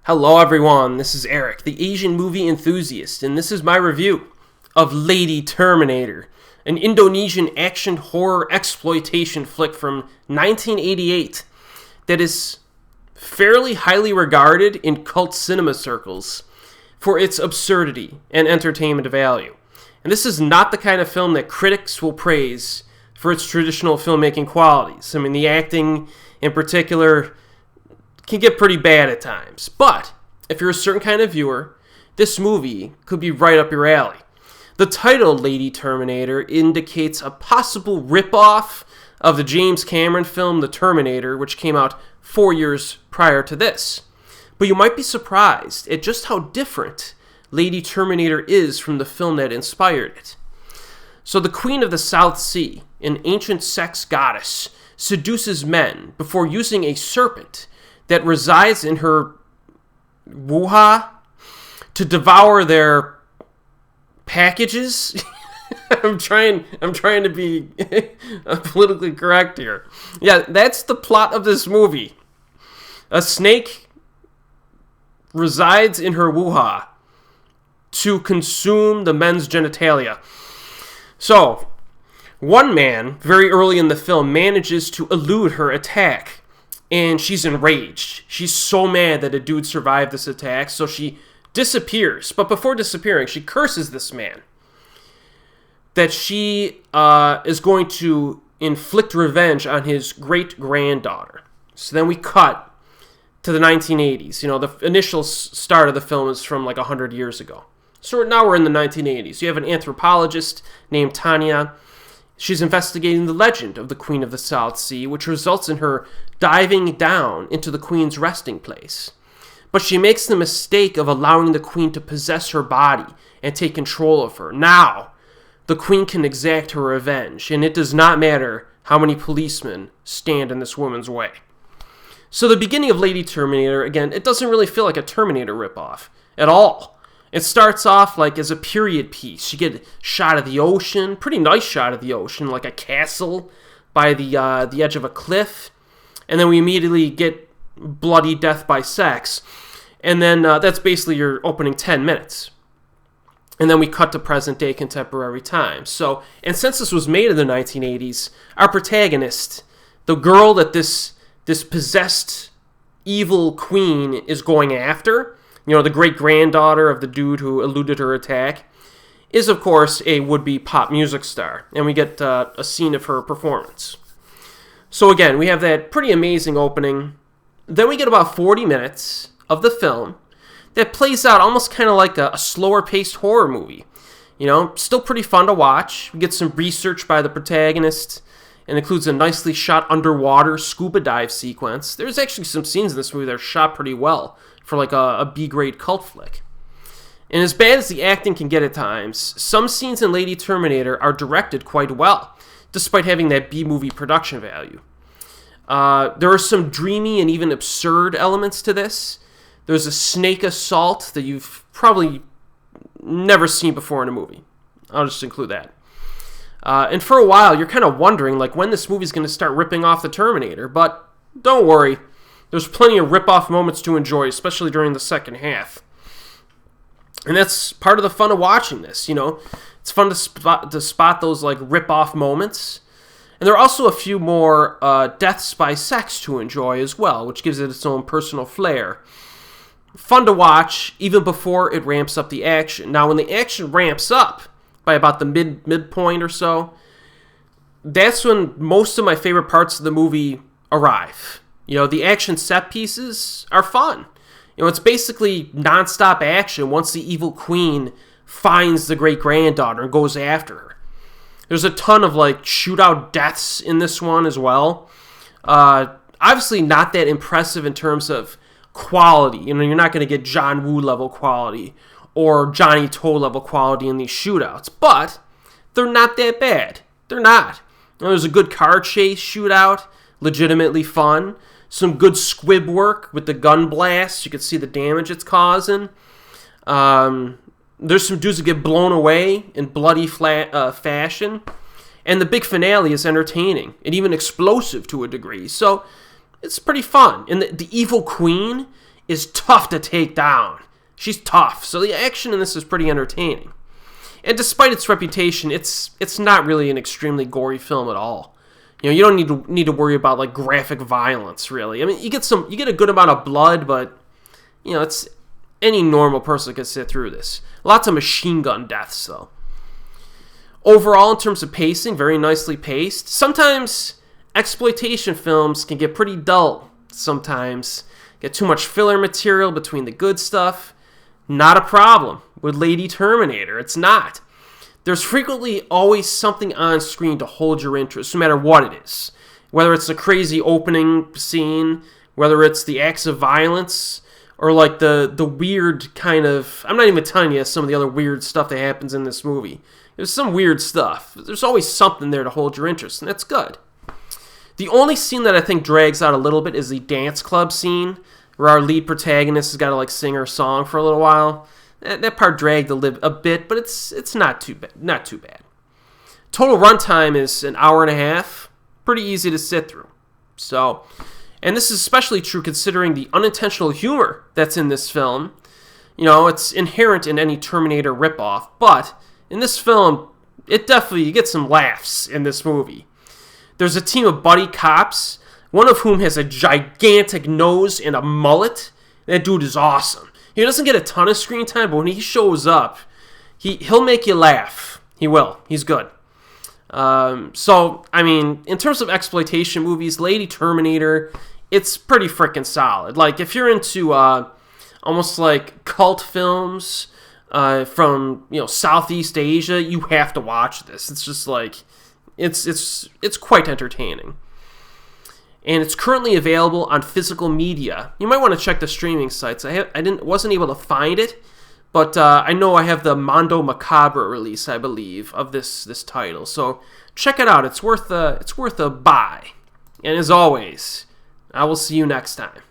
Hello everyone, this is Erik, the Asian movie enthusiast, and this is my review of Lady Terminator, an Indonesian action horror exploitation flick from 1988 that is fairly highly regarded in cult cinema circles for its absurdity and entertainment value. And this is not the kind of film that critics will praise for its traditional filmmaking qualities. I mean, the acting in particular can get pretty bad at times. But if you're a certain kind of viewer, this movie could be right up your alley. The title, Lady Terminator, indicates a possible ripoff of the James Cameron film The Terminator, which came out 4 years prior to this. But you might be surprised at just how different Lady Terminator is from the film that inspired it. So the Queen of the South Sea, an ancient sex goddess, seduces men before using a serpent that resides in her wuha to devour their packages. I'm trying to be politically correct here. Yeah, that's the plot of this movie. A snake resides in her wuha to consume the men's genitalia. So, one man, very early in the film, manages to elude her attack. And she's enraged. She's so mad that a dude survived this attack, so she disappears. But before disappearing, she curses this man that she is going to inflict revenge on his great-granddaughter. So then we cut to the 1980s. You know, the initial start of the film is from like 100 years ago. So now we're in the 1980s. You have an anthropologist named Tania. She's investigating the legend of the Queen of the South Sea, which results in her diving down into the Queen's resting place. But she makes the mistake of allowing the Queen to possess her body and take control of her. Now, the Queen can exact her revenge, and it does not matter how many policemen stand in this woman's way. So the beginning of Lady Terminator, again, it doesn't really feel like a Terminator ripoff at all. It starts off like as a period piece. You get a shot of the ocean, pretty nice shot of the ocean, like a castle by the edge of a cliff. And then we immediately get bloody death by sex. And then that's basically your opening 10 minutes. And then we cut to present day contemporary times. So, and since this was made in the 1980s, our protagonist, the girl that this possessed evil queen is going after, you know, the great-granddaughter of the dude who eluded her attack, is, of course, a would-be pop music star. And we get a scene of her performance. So again, we have that pretty amazing opening. Then we get about 40 minutes of the film that plays out almost kind of like a slower-paced horror movie. You know, still pretty fun to watch. We get some research by the protagonist, and includes a nicely shot underwater scuba dive sequence. There's actually some scenes in this movie that are shot pretty well for like a B-grade cult flick. And as bad as the acting can get at times, some scenes in Lady Terminator are directed quite well, despite having that B-movie production value. There are some dreamy and even absurd elements to this. There's a snake assault that you've probably never seen before in a movie. I'll just include that. And for a while, you're kind of wondering like when this movie's going to start ripping off the Terminator, but don't worry. There's plenty of rip-off moments to enjoy, especially during the second half. And that's part of the fun of watching this, you know. It's fun to spot those like rip-off moments. And there are also a few more deaths by sex to enjoy as well, which gives it its own personal flair. Fun to watch even before it ramps up the action. Now, when the action ramps up by about the midpoint or so, that's when most of my favorite parts of the movie arrive. You know, the action set pieces are fun. You know, it's basically nonstop action once the evil queen finds the great-granddaughter and goes after her. There's a ton of, like, shootout deaths in this one as well. Obviously not that impressive in terms of quality. You know, you're not going to get John Woo level quality or Johnny Toe level quality in these shootouts. But they're not that bad. They're not. You know, there's a good car chase shootout, legitimately fun. Some good squib work with the gun blasts. You can see the damage it's causing. There's some dudes that get blown away in bloody fashion. And the big finale is entertaining and even explosive to a degree. So it's pretty fun. And the evil queen is tough to take down. She's tough, so the action in this is pretty entertaining. And despite its reputation, it's not really an extremely gory film at all. You know, you don't need to worry about like graphic violence, really. I mean, you get a good amount of blood, but you know, it's any normal person can sit through this. Lots of machine gun deaths, though. Overall, in terms of pacing, very nicely paced. Sometimes exploitation films can get pretty dull. Sometimes get too much filler material between the good stuff. Not a problem with Lady Terminator. It's not. There's frequently always something on screen to hold your interest, no matter what it is. Whether it's a crazy opening scene, whether it's the acts of violence, or like the weird kind of... I'm not even telling you some of the other weird stuff that happens in this movie. There's some weird stuff. There's always something there to hold your interest, and that's good. The only scene that I think drags out a little bit is the dance club scene, where our lead protagonist has got to like sing her song for a little while. That part dragged a bit, but it's not too bad. Not too bad. Total runtime is an hour and a half. Pretty easy to sit through. So, and this is especially true considering the unintentional humor that's in this film. You know, it's inherent in any Terminator ripoff, but in this film, you get some laughs in this movie. There's a team of buddy cops, one of whom has a gigantic nose and a mullet. That dude is awesome. He doesn't get a ton of screen time, but when he shows up, he'll make you laugh. He will. He's good. So, I mean, in terms of exploitation movies, Lady Terminator, it's pretty freaking solid. Like, if you're into almost like cult films from, you know, Southeast Asia, you have to watch this. It's just like, it's quite entertaining. And it's currently available on physical media. You might want to check the streaming sites. Wasn't able to find it, but I know I have the Mondo Macabre release, I believe, of this title. So check it out. It's worth a buy. And as always, I will see you next time.